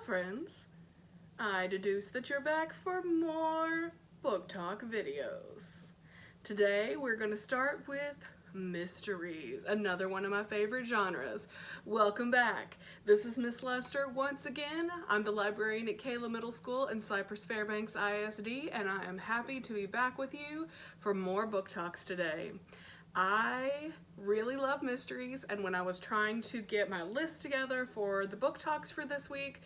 friends. I deduce that you're back for more book talk videos. Today we're going to start with mysteries, another one of my favorite genres. Welcome back. This is Miss Lester once again. I'm the librarian at Kayla Middle School in Cypress Fairbanks ISD, and I am happy to be back with you for more book talks today. I really love mysteries, and when I was trying to get my list together for the book talks for this week,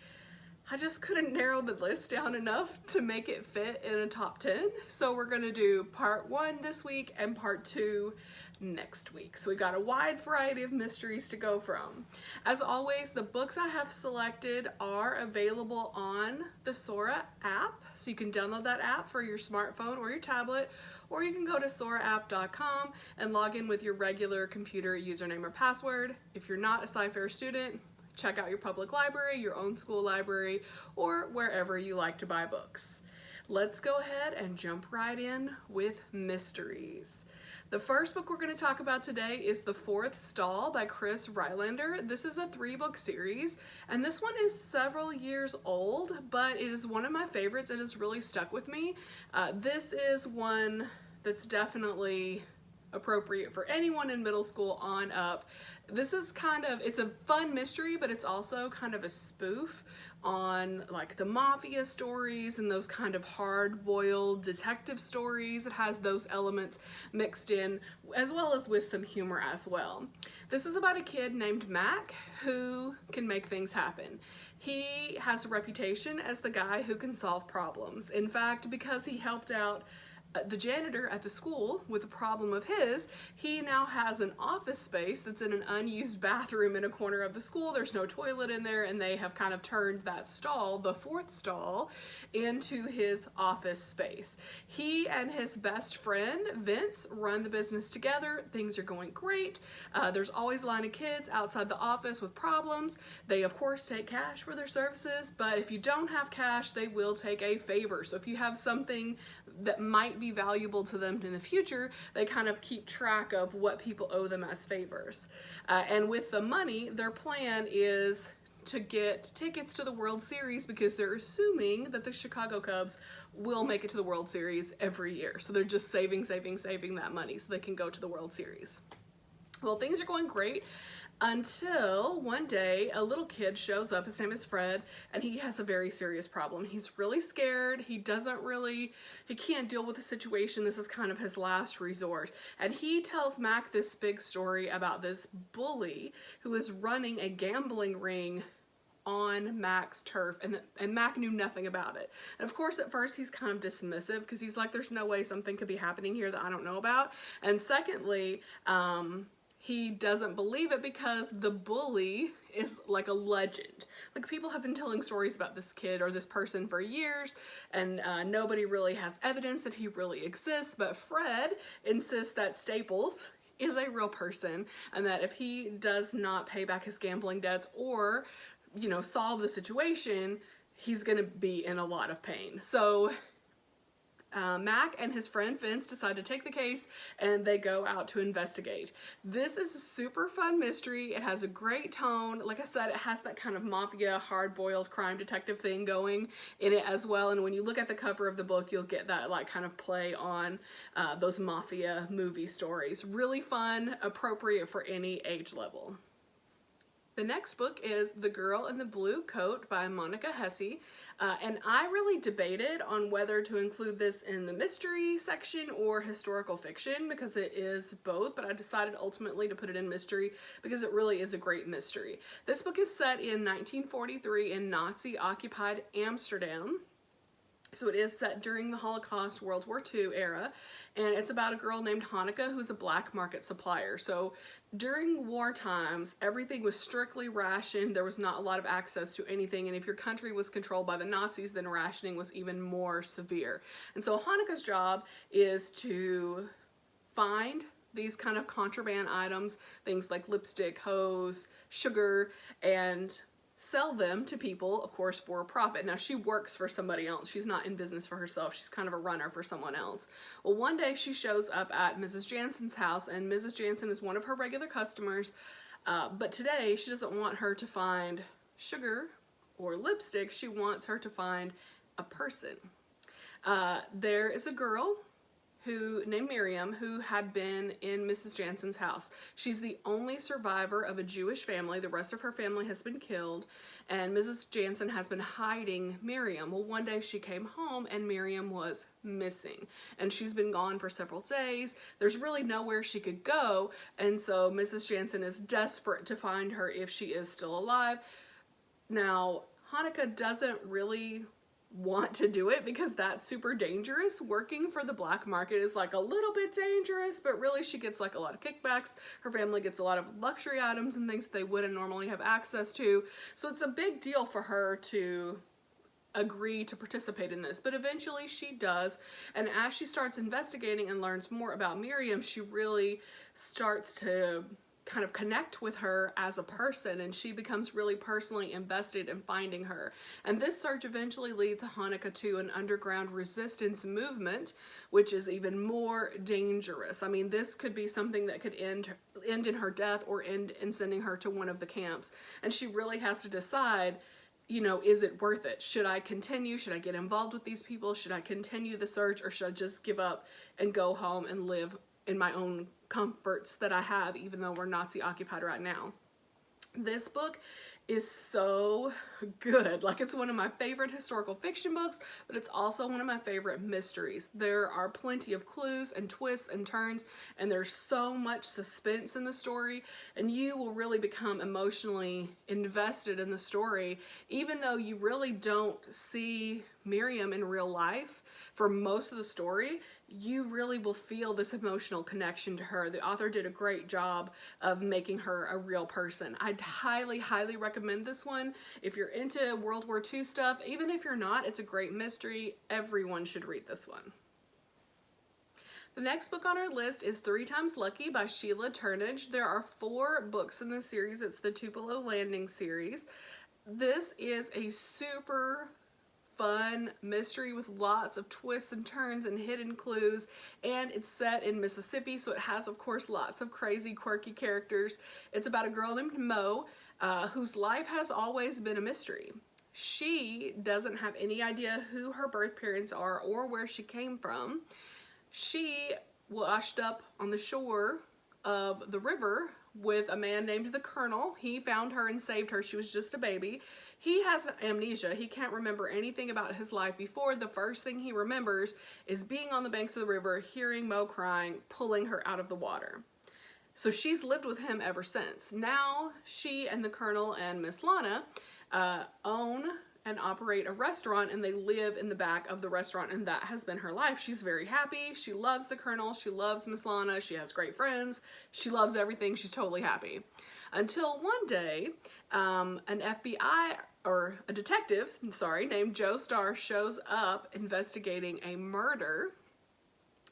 I just couldn't narrow the list down enough to make it fit in a top 10. So we're gonna do part 1 this week and part 2 next week. So we've got a wide variety of mysteries to go from. As always, the books I have selected are available on the Sora app. So you can download that app for your smartphone or your tablet, or you can go to soraapp.com and log in with your regular computer username or password. If you're not a Sci-Fair student, check out your public library, your own school library, or wherever you like to buy books. Let's go ahead and jump right in with mysteries. The first book we're going to talk about today is The Fourth Stall by Chris Rylander. This is a 3-book series, and this one is several years old, but it is one of my favorites. It has really stuck with me. This is one that's definitely appropriate for anyone in middle school on up. This is it's a fun mystery, but it's also kind of a spoof on like the mafia stories and those kind of hard-boiled detective stories. It has those elements mixed in, as well as with some humor as well. This is about a kid named Mac who can make things happen. He has a reputation as the guy who can solve problems. In fact, because he helped out the janitor at the school with a problem of his, he now has an office space that's in an unused bathroom in a corner of the school. There's no toilet in there, and they have kind of turned that stall, the fourth stall, into his office space. He and his best friend, Vince, run the business together. Things are going great. There's always a line of kids outside the office with problems. They, of course, take cash for their services, but if you don't have cash, they will take a favor. So if you have something that might be valuable to them in the future, they kind of keep track of what people owe them as favors. And with the money, their plan is to get tickets to the World Series because they're assuming that the Chicago Cubs will make it to the World Series every year. So they're just saving that money so they can go to the World Series. Well, things are going great until one day a little kid shows up. His name is Fred, and he has a very serious problem. He's really scared. He can't deal with the situation. This is kind of his last resort. And he tells Mac this big story about this bully who is running a gambling ring on Mac's turf, and Mac knew nothing about it. And of course, at first he's kind of dismissive because he's like, there's no way something could be happening here that I don't know about. And secondly, he doesn't believe it because the bully is like a legend. Like, people have been telling stories about this kid or this person for years, and nobody really has evidence that he really exists. But Fred insists that Staples is a real person, and that if he does not pay back his gambling debts or, solve the situation, he's gonna be in a lot of pain. So Mac and his friend Vince decide to take the case, and they go out to investigate. This is a super fun mystery. It has a great tone. Like I said, it has that kind of mafia, hard-boiled crime detective thing going in it as well. And when you look at the cover of the book, you'll get that kind of play on those mafia movie stories. Really fun, appropriate for any age level. The next book is The Girl in the Blue Coat by Monica Hesse, and I really debated on whether to include this in the mystery section or historical fiction because it is both, but I decided ultimately to put it in mystery because it really is a great mystery. This book is set in 1943 in Nazi-occupied Amsterdam. So it is set during the Holocaust, World War II era, and it's about a girl named Hanukkah who's a black market supplier. So during war times, everything was strictly rationed. There was not a lot of access to anything, and if your country was controlled by the Nazis, then rationing was even more severe. And so Hanukkah's job is to find these kind of contraband items, things like lipstick, hose, sugar, and sell them to people, of course, for a profit. Now, she works for somebody else. She's not in business for herself. She's kind of a runner for someone else. Well, one day she shows up at Mrs. Jansen's house, and Mrs. Jansen is one of her regular customers, but today she doesn't want her to find sugar or lipstick. She wants her to find a person. There is a girl named Miriam, who had been in Mrs. Jansen's house. She's the only survivor of a Jewish family. The rest of her family has been killed, and Mrs. Jansen has been hiding Miriam. Well, one day she came home and Miriam was missing, and she's been gone for several days. There's really nowhere she could go, and so Mrs. Jansen is desperate to find her if she is still alive. Now, Hanukkah doesn't really want to do it because that's super dangerous. Working for the black market is like a little bit dangerous, but really she gets like a lot of kickbacks. Her family gets a lot of luxury items and things that they wouldn't normally have access to. So it's a big deal for her to agree to participate in this, but eventually she does. And as she starts investigating and learns more about Miriam, she really starts to kind of connect with her as a person, and she becomes really personally invested in finding her. And this search eventually leads Hanukkah to an underground resistance movement, which is even more dangerous. I mean, this could be something that could end in her death or end in sending her to one of the camps. And she really has to decide, you know, is it worth it? Should I continue? Should I get involved with these people? Should I continue the search, or should I just give up and go home and live in my own comforts that I have, even though we're Nazi occupied right now? This book is so good. Like, it's one of my favorite historical fiction books, but it's also one of my favorite mysteries. There are plenty of clues and twists and turns, and there's so much suspense in the story, and you will really become emotionally invested in the story, even though you really don't see Miriam in real life. For most of the story, you really will feel this emotional connection to her. The author did a great job of making her a real person. I'd highly, highly recommend this one. If you're into World War II stuff, even if you're not, it's a great mystery. Everyone should read this one. The next book on our list is 3 Times Lucky by Sheila Turnage. There are 4 books in this series. It's the Tupelo Landing series. This is a super fun mystery with lots of twists and turns and hidden clues, and it's set in Mississippi, so it has, of course, lots of crazy, quirky characters. It's about a girl named Mo, whose life has always been a mystery. She doesn't have any idea who her birth parents are or where she came from. She washed up on the shore of the river with a man named the Colonel. He found her and saved her. She was just a baby. He has amnesia. He can't remember anything about his life before. The first thing he remembers is being on the banks of the river, hearing Mo crying, pulling her out of the water. So she's lived with him ever since. Now she and the Colonel and Miss Lana own and operate a restaurant, and they live in the back of the restaurant, and that has been her life. She's very happy. She loves the Colonel. She loves Miss Lana. She has great friends. She loves everything. She's totally happy. Until one day, an FBI, or a detective, named Joe Starr shows up investigating a murder,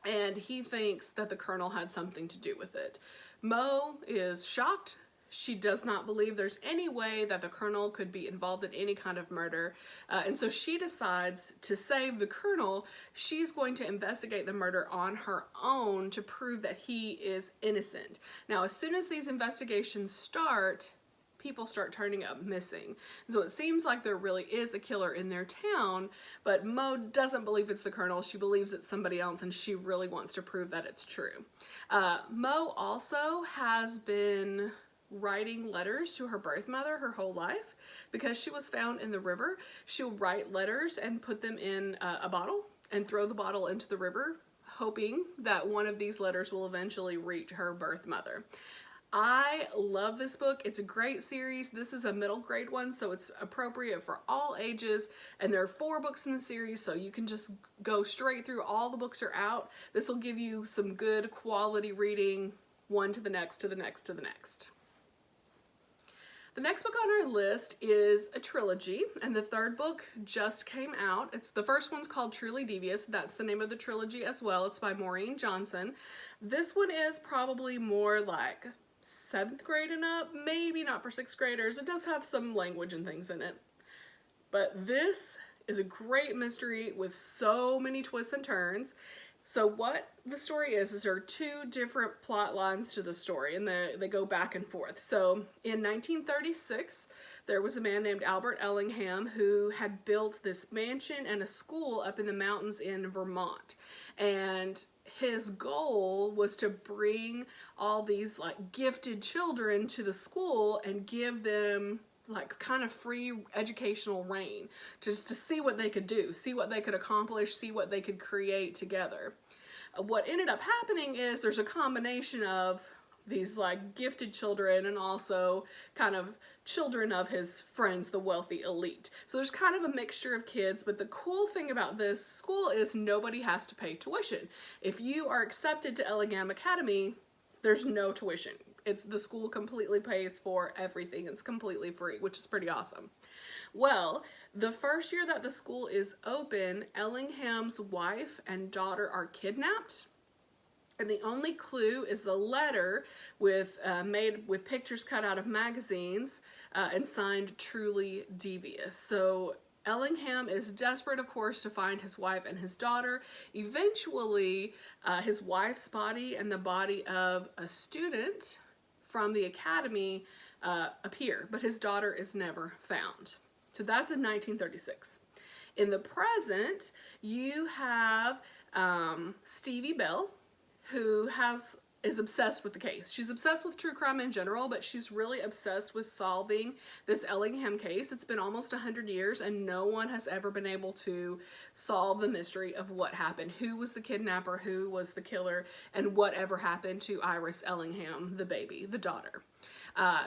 and he thinks that the Colonel had something to do with it. Mo is shocked. She does not believe there's any way that the Colonel could be involved in any kind of murder. And so she decides to save the Colonel. She's going to investigate the murder on her own to prove that he is innocent. Now, as soon as these investigations start, people start turning up missing. So it seems like there really is a killer in their town, but Mo doesn't believe it's the Colonel. She believes it's somebody else, and she really wants to prove that it's true. Mo also has been writing letters to her birth mother her whole life. Because she was found in the river, she'll write letters and put them in a bottle and throw the bottle into the river, hoping that one of these letters will eventually reach her birth mother. I love this book. It's a great series. This is a middle grade one, so it's appropriate for all ages, and there are 4 books in the series, so you can just go straight through. All the books are out. This will give you some good quality reading, one to the next, to the next, to the next. The next book on our list is a trilogy, and the 3rd book just came out. The first one's called Truly Devious. That's the name of the trilogy as well. It's by Maureen Johnson. This one is probably more like 7th grade and up, maybe not for 6th graders. It does have some language and things in it. But this is a great mystery with so many twists and turns. So what the story is there are 2 different plot lines to the story, and they go back and forth. So in 1936, there was a man named Albert Ellingham who had built this mansion and a school up in the mountains in Vermont. And his goal was to bring all these like gifted children to the school and give them like kind of free educational reign, just to see what they could do, see what they could accomplish, see what they could create together. What ended up happening is there's a combination of these like gifted children and also kind of children of his friends, the wealthy elite. So there's kind of a mixture of kids, but the cool thing about this school is nobody has to pay tuition. If you are accepted to Ellingham Academy, there's no tuition. The school completely pays for everything. It's completely free, which is pretty awesome. Well, the first year that the school is open, Ellingham's wife and daughter are kidnapped. And the only clue is a letter with made with pictures cut out of magazines and signed "Truly Devious." So Ellingham is desperate, of course, to find his wife and his daughter. Eventually, his wife's body and the body of a student from the academy appear, but his daughter is never found. So that's in 1936. In the present, you have Stevie Bell, who is obsessed with the case. She's obsessed with true crime in general, but she's really obsessed with solving this Ellingham case. It's been almost 100 years and no one has ever been able to solve the mystery of what happened. Who was the kidnapper, who was the killer, and whatever happened to Iris Ellingham, the baby, the daughter.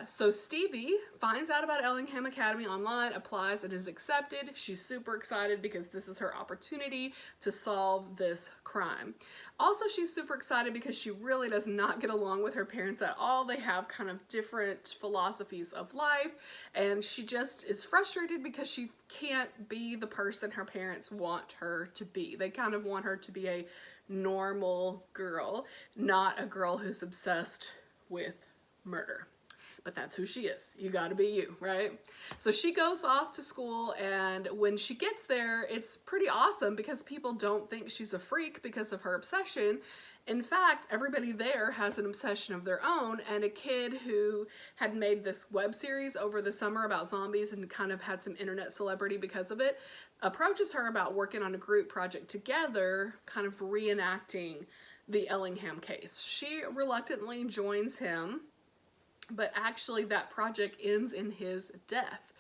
So Stevie finds out about Ellingham Academy online, applies, and is accepted. She's super excited because this is her opportunity to solve this crime. Also, she's super excited because she really does not get along with her parents at all. They have kind of different philosophies of life, and she just is frustrated because she can't be the person her parents want her to be. They kind of want her to be a normal girl, not a girl who's obsessed with murder. But that's who she is. You gotta be you, right? So she goes off to school, and when she gets there, it's pretty awesome because people don't think she's a freak because of her obsession. In fact, everybody there has an obsession of their own, and a kid who had made this web series over the summer about zombies and kind of had some internet celebrity because of it, approaches her about working on a group project together, kind of reenacting the Ellingham case. She reluctantly joins him, but actually that project ends in his death.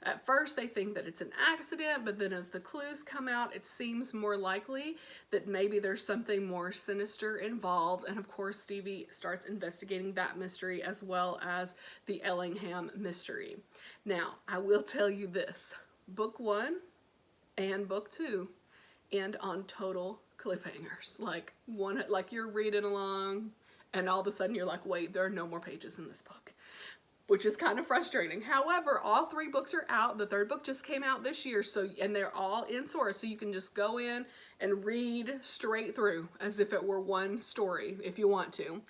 At first they think that it's an accident, but then as the clues come out, it seems more likely that maybe there's something more sinister involved, and of course Stevie starts investigating that mystery as well as the Ellingham mystery. Now, I will tell you this, book 1 and book 2 end on total cliffhangers. Like you're reading along, and all of a sudden you're like, wait, there are no more pages in this book, which is kind of frustrating. However, all 3 books are out. The 3rd book just came out this year, and they're all in Sora, so you can just go in and read straight through as if it were one story if you want to.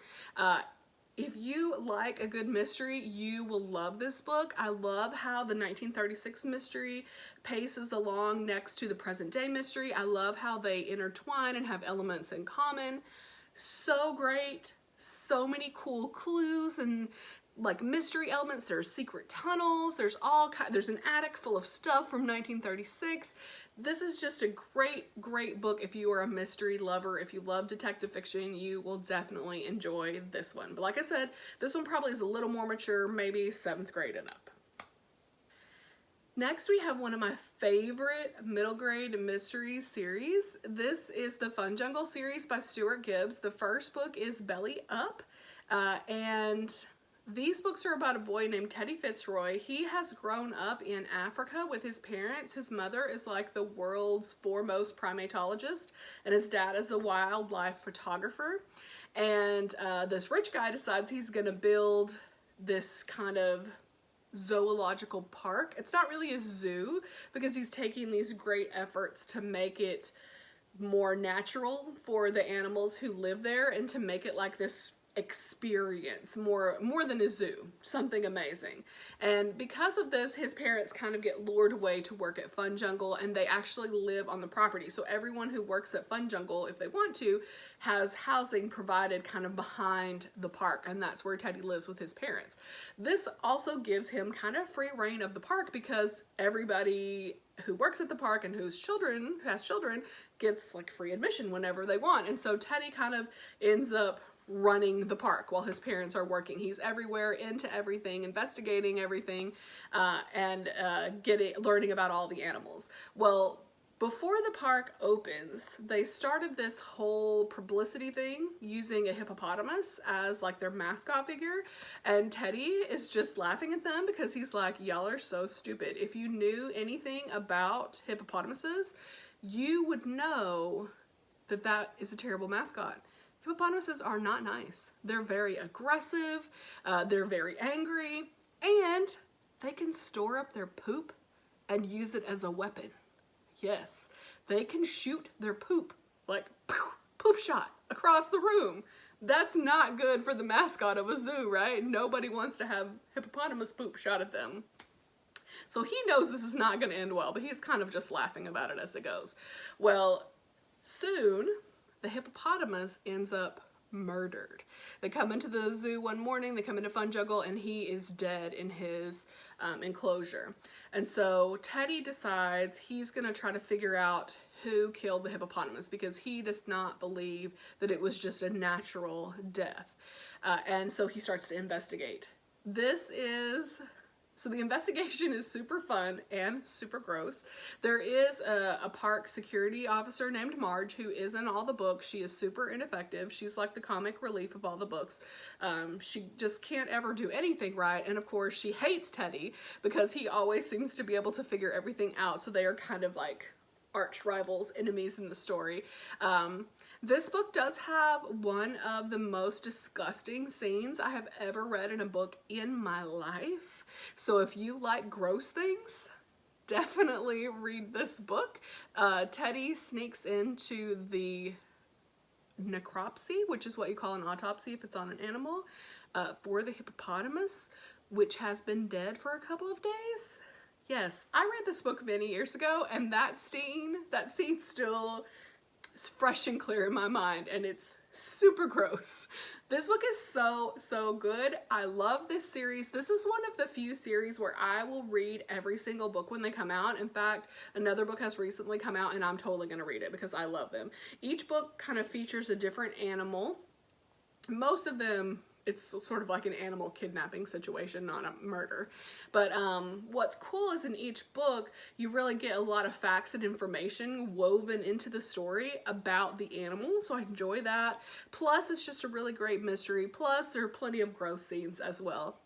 If you like a good mystery, you will love this book. I love how the 1936 mystery paces along next to the present day mystery. I love how they intertwine and have elements in common. So great. So many cool clues and like mystery elements. There's secret tunnels. There's an attic full of stuff from 1936. This is just a great book if you are a mystery lover. If you love detective fiction, you will definitely enjoy this one. But like I said, this one probably is a little more mature, maybe 7th grade and up. Next, we have one of my favorite middle grade mystery series. This is the Fun Jungle series by Stuart Gibbs. The first book is Belly Up, and these books are about a boy named Teddy Fitzroy. He has grown up in Africa with his parents. His mother is like the world's foremost primatologist, and his dad is a wildlife photographer. And this rich guy decides he's gonna build this kind of zoological park. It's not really a zoo because he's taking these great efforts to make it more natural for the animals who live there and to make it like this experience, more than a zoo, something amazing. And because of this, his parents kind of get lured away to work at Fun Jungle, and they actually live on the property. So everyone who works at Fun Jungle, if they want to, has housing provided kind of behind the park, and that's where Teddy lives with his parents. This also gives him kind of free reign of the park, because everybody who works at the park and who has children gets like free admission whenever they want. And so Teddy kind of ends up running the park while his parents are working. He's everywhere, into everything, investigating everything, and learning about all the animals. Well, before the park opens, they started this whole publicity thing using a hippopotamus as like their mascot figure, and Teddy is just laughing at them because he's like, y'all are so stupid. If you knew anything about hippopotamuses, you would know that that is a terrible mascot. Hippopotamuses are not nice. They're very aggressive, they're very angry, and they can store up their poop and use it as a weapon. Yes, they can shoot their poop, like poop shot across the room. That's not good for the mascot of a zoo, right? Nobody wants to have hippopotamus poop shot at them. So he knows this is not going to end well, but he's kind of just laughing about it as it goes. Well, soon the hippopotamus ends up murdered. They come into the zoo one morning, they come into Fun Jungle, and he is dead in his enclosure. And so Teddy decides he's gonna try to figure out who killed the hippopotamus, because he does not believe that it was just a natural death. And so he starts to investigate. So the investigation is super fun and super gross. There is a park security officer named Marge who is in all the books. She is super ineffective. She's like the comic relief of all the books. She just can't ever do anything right. And of course she hates Teddy because he always seems to be able to figure everything out. So they are kind of like arch rivals, enemies in the story. This book does have one of the most disgusting scenes I have ever read in a book in my life. So if you like gross things, definitely read this book. Teddy sneaks into the necropsy, which is what you call an autopsy if it's on an animal, for the hippopotamus, which has been dead for a couple of days. Yes, I read this book many years ago, and that scene still is fresh and clear in my mind, and it's super gross. This book is so good. I love this series. This is one of the few series where I will read every single book when they come out. In fact, another book has recently come out and I'm totally gonna read it because I love them. Each book kind of features a different animal. Most of them, it's sort of like an animal kidnapping situation, not a murder. But what's cool is in each book, you really get a lot of facts and information woven into the story about the animal, so I enjoy that. Plus, it's just a really great mystery. Plus, there are plenty of gross scenes as well.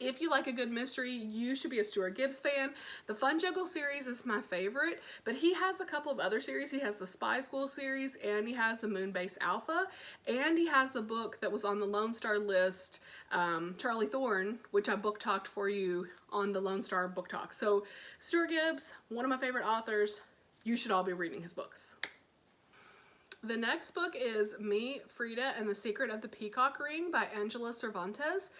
If you like a good mystery, you should be a Stuart Gibbs fan. The Fun Jungle series is my favorite, but he has a couple of other series. He has the Spy School series, and he has the Moonbase Alpha, and he has the book that was on the Lone Star list, Charlie Thorne, which I book talked for you on the Lone Star book talk. So Stuart Gibbs, one of my favorite authors. You should all be reading his books. The next book is Me, Frida, and the Secret of the Peacock Ring by Angela Cervantes.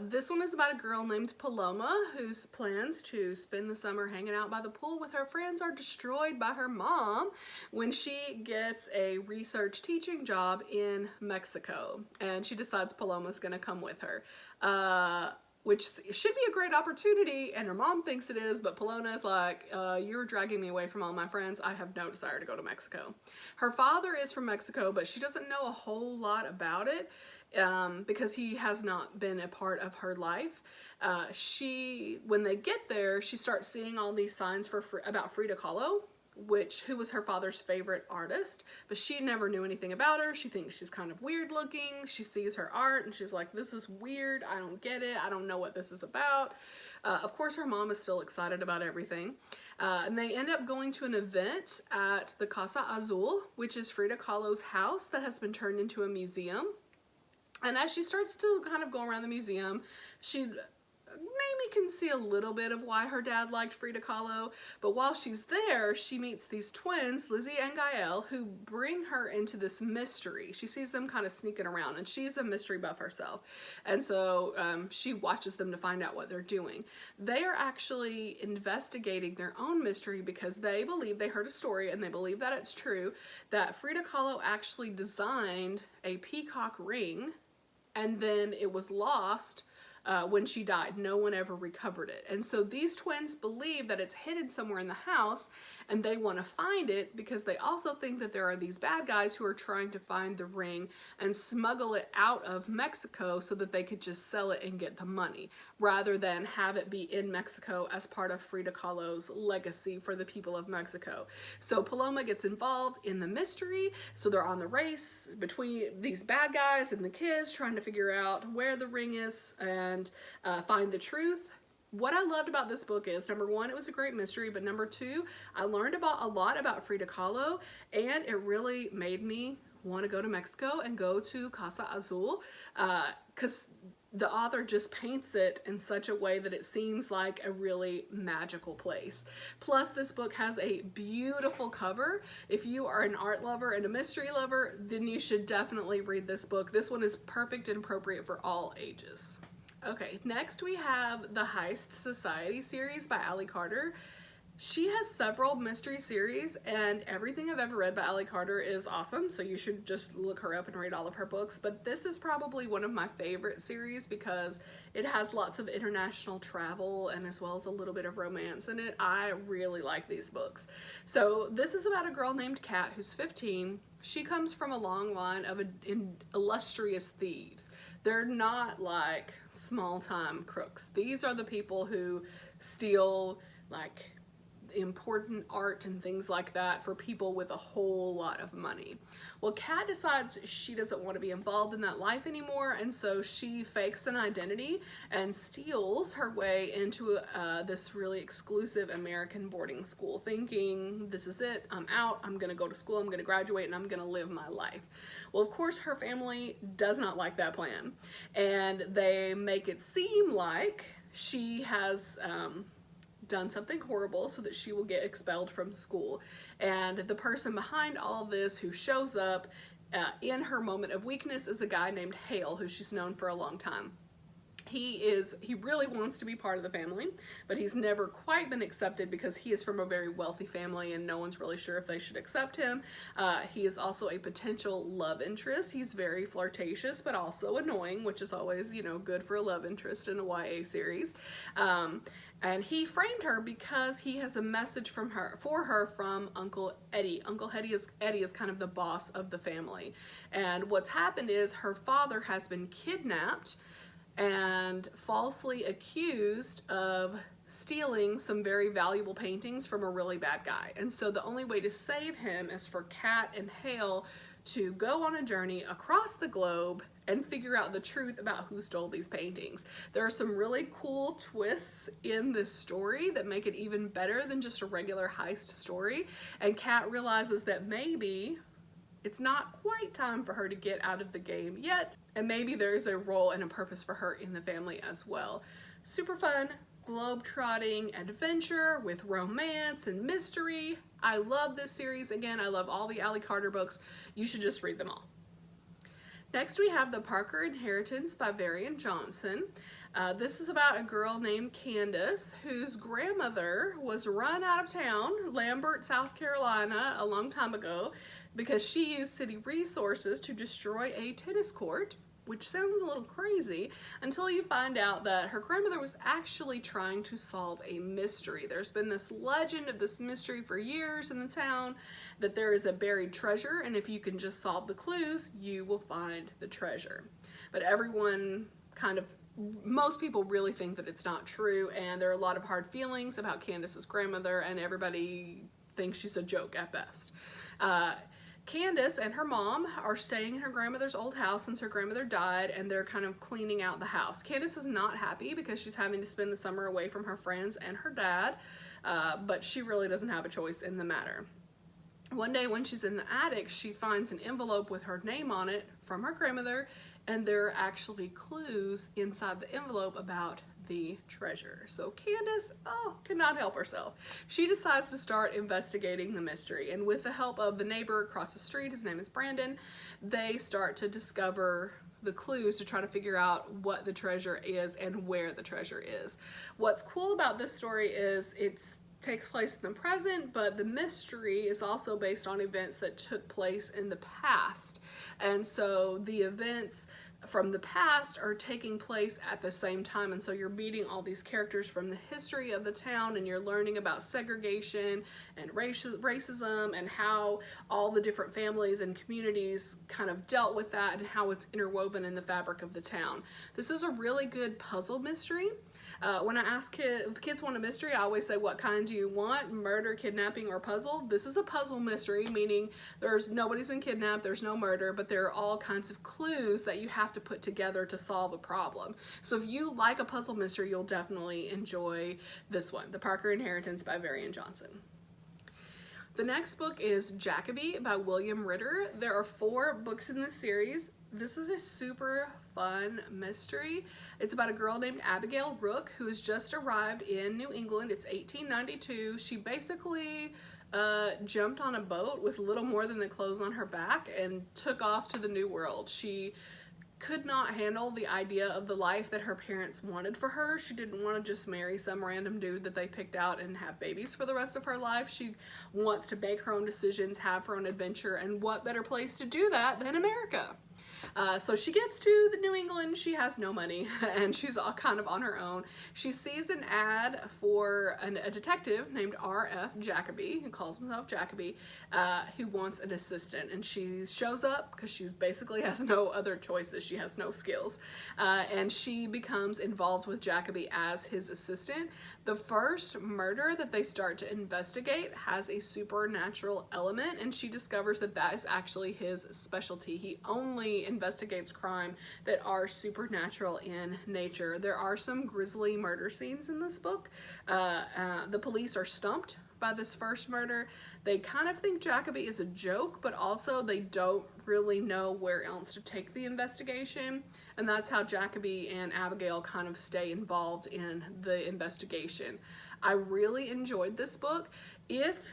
This one is about a girl named Paloma whose plans to spend the summer hanging out by the pool with her friends are destroyed by her mom when she gets a research teaching job in Mexico. And she decides Paloma's gonna come with her. Which should be a great opportunity, and her mom thinks it is, but Paloma is like, you're dragging me away from all my friends. I have no desire to go to Mexico. Her father is from Mexico, but she doesn't know a whole lot about it because he has not been a part of her life. When they get there, she starts seeing all these signs about Frida Kahlo, who was her father's favorite artist, but she never knew anything about her. She thinks she's kind of weird looking. She sees her art and she's like, this is weird. I don't get it. I don't know what this is about. Of course, her mom is still excited about everything. And they end up going to an event at the Casa Azul, which is Frida Kahlo's house that has been turned into a museum. And as she starts to kind of go around the museum, she maybe can see a little bit of why her dad liked Frida Kahlo, but while she's there, she meets these twins, Lizzie and Gael, who bring her into this mystery. She sees them kind of sneaking around, and she's a mystery buff herself, and so she watches them to find out what they're doing. They are actually investigating their own mystery because they believe they heard a story, and they believe that it's true, that Frida Kahlo actually designed a peacock ring, and then it was lost when she died. No one ever recovered it. And so these twins believe that it's hidden somewhere in the house, and they want to find it because they also think that there are these bad guys who are trying to find the ring and smuggle it out of Mexico so that they could just sell it and get the money, rather than have it be in Mexico as part of Frida Kahlo's legacy for the people of Mexico. So Paloma gets involved in the mystery, so they're on the race between these bad guys and the kids trying to figure out where the ring is and find the truth. What I loved about this book is, number one, it was a great mystery, but number two, I learned a lot about Frida Kahlo, and it really made me want to go to Mexico and go to Casa Azul, because the author just paints it in such a way that it seems like a really magical place. Plus, this book has a beautiful cover. If you are an art lover and a mystery lover, then you should definitely read this book. This one is perfect and appropriate for all ages. Okay, next we have the Heist Society series by Ali Carter. She has several mystery series, and everything I've ever read by Ali Carter is awesome, so you should just look her up and read all of her books. But this is probably one of my favorite series because it has lots of international travel and as well as a little bit of romance in it. I really like these books. So this is about a girl named Kat who's 15. She comes from a long line of illustrious thieves. They're not like small-time crooks. These are the people who steal like important art and things like that for people with a whole lot of money. Well, Kat decides she doesn't want to be involved in that life anymore, and so she fakes an identity and steals her way into this really exclusive American boarding school, thinking, this is it, I'm out, I'm gonna go to school, I'm gonna graduate, and I'm gonna live my life. Well, of course, her family does not like that plan, and they make it seem like she has done something horrible so that she will get expelled from school. And the person behind all this who shows up in her moment of weakness is a guy named Hale, who she's known for a long time. He really wants to be part of the family, but he's never quite been accepted because he is from a very wealthy family and no one's really sure if they should accept him. He is also a potential love interest. He's very flirtatious, but also annoying, which is always, you know, good for a love interest in a YA series. And he framed her because he has a message for her from Uncle Eddie. Uncle Eddie is kind of the boss of the family. And what's happened is her father has been kidnapped and falsely accused of stealing some very valuable paintings from a really bad guy. And so the only way to save him is for Kat and Hale to go on a journey across the globe and figure out the truth about who stole these paintings. There are some really cool twists in this story that make it even better than just a regular heist story. And Kat realizes that maybe it's not quite time for her to get out of the game yet, and maybe there's a role and a purpose for her in the family as well. Super fun, globe-trotting adventure with romance and mystery. I love this series. Again, I love all the Ali Carter books. You should just read them all. Next we have The Parker Inheritance by Varian Johnson. This is about a girl named Candace whose grandmother was run out of town, Lambert, South Carolina, a long time ago, because she used city resources to destroy a tennis court, which sounds a little crazy, until you find out that her grandmother was actually trying to solve a mystery. There's been this legend of this mystery for years in the town, that there is a buried treasure, and if you can just solve the clues, you will find the treasure. But most people really think that it's not true, and there are a lot of hard feelings about Candace's grandmother, and everybody thinks she's a joke at best. Candace and her mom are staying in her grandmother's old house since her grandmother died, and they're kind of cleaning out the house. Candace is not happy because she's having to spend the summer away from her friends and her dad, but she really doesn't have a choice in the matter. One day when she's in the attic, she finds an envelope with her name on it from her grandmother, and there are actually clues inside the envelope about the treasure. So Candace, cannot help herself. She decides to start investigating the mystery, and with the help of the neighbor across the street, his name is Brandon, they start to discover the clues to try to figure out what the treasure is and where the treasure is. What's cool about this story is it takes place in the present, but the mystery is also based on events that took place in the past. And so the events from the past are taking place at the same time, and so you're meeting all these characters from the history of the town, and you're learning about segregation and racism and how all the different families and communities kind of dealt with that and how it's interwoven in the fabric of the town. This is a really good puzzle mystery. When I ask if kids want a mystery, I always say, what kind do you want? Murder, kidnapping, or puzzle? This is a puzzle mystery, meaning nobody's been kidnapped, there's no murder, but there are all kinds of clues that you have to put together to solve a problem. So if you like a puzzle mystery, you'll definitely enjoy this one, The Parker Inheritance by Varian Johnson. The next book is Jackaby by William Ritter. There are 4 books in this series. This is a super fun mystery. It's about a girl named Abigail Rook who has just arrived in New England. It's 1892. She basically jumped on a boat with little more than the clothes on her back and took off to the New World. She could not handle the idea of the life that her parents wanted for her. She didn't want to just marry some random dude that they picked out and have babies for the rest of her life. She wants to make her own decisions, have her own adventure, and what better place to do that than America? So she gets to the New England, she has no money, and she's all kind of on her own. She sees an ad for a detective named R.F. Jackaby, who calls himself Jackaby, who wants an assistant, and she shows up because she basically has no other choices. She has no skills, and she becomes involved with Jackaby as his assistant. The first murder that they start to investigate has a supernatural element, and she discovers that that is actually his specialty. He only investigates crime that are supernatural in nature. There are some grisly murder scenes in this book. The police are stumped by this first murder. They kind of think Jackaby is a joke, but also they don't really know where else to take the investigation, and that's how Jackaby and Abigail kind of stay involved in the investigation. I really enjoyed this book. If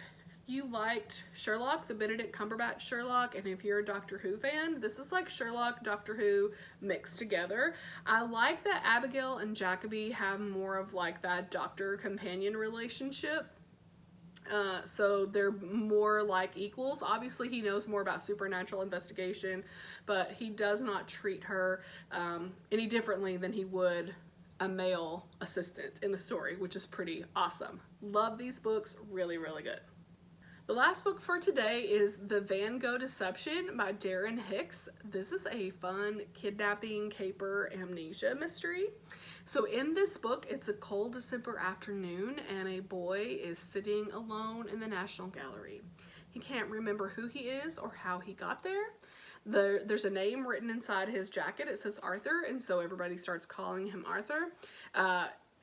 you liked Sherlock, the Benedict Cumberbatch Sherlock, and if you're a Doctor Who fan, this is like Sherlock, Doctor Who mixed together. I like that Abigail and Jackaby have more of like that doctor-companion relationship. So they're more like equals. Obviously he knows more about supernatural investigation, but he does not treat her any differently than he would a male assistant in the story, which is pretty awesome. Love these books, really, really good. The last book for today is The Van Gogh Deception by Deron Hicks. This is a fun kidnapping, caper, amnesia mystery. So in this book, it's a cold December afternoon and a boy is sitting alone in the National Gallery. He can't remember who he is or how he got there. There's a name written inside his jacket. It says Arthur, and so everybody starts calling him Arthur.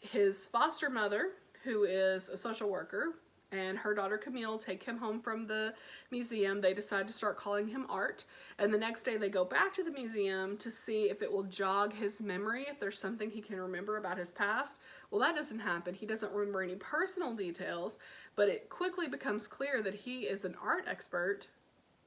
His foster mother, who is a social worker, and her daughter Camille take him home from the museum. They decide to start calling him Art, and the next day they go back to the museum to see if it will jog his memory, if there's something he can remember about his past. Well, that doesn't happen. He doesn't remember any personal details, but it quickly becomes clear that he is an art expert.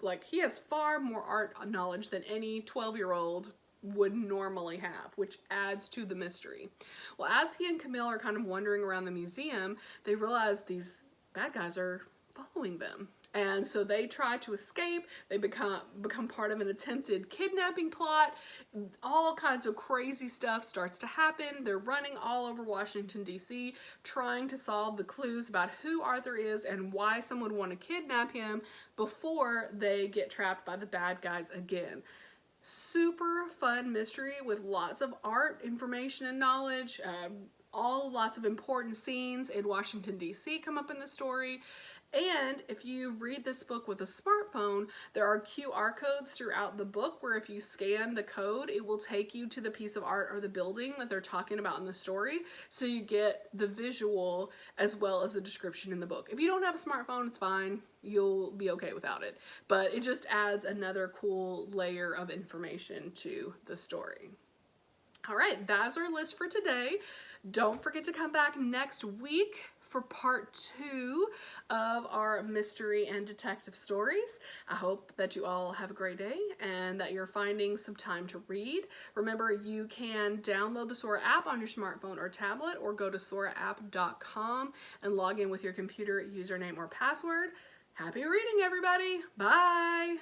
Like, he has far more art knowledge than any 12-year-old would normally have, which adds to the mystery. Well, as he and Camille are kind of wandering around the museum, they realize these bad guys are following them. And so they try to escape. They become part of an attempted kidnapping plot. All kinds of crazy stuff starts to happen. They're running all over Washington, D.C., trying to solve the clues about who Arthur is and why someone would want to kidnap him before they get trapped by the bad guys again. Super fun mystery with lots of art, information, and knowledge. Lots of important scenes in Washington, D.C. come up in the story. And if you read this book with a smartphone, there are QR codes throughout the book where if you scan the code, it will take you to the piece of art or the building that they're talking about in the story. So you get the visual as well as the description in the book. If you don't have a smartphone, it's fine. You'll be okay without it. But it just adds another cool layer of information to the story. All right, that's our list for today. Don't forget to come back next week for part 2 of our mystery and detective stories. I hope that you all have a great day and that you're finding some time to read. Remember, you can download the Sora app on your smartphone or tablet, or go to soraapp.com and log in with your computer username or password. Happy reading, everybody. Bye.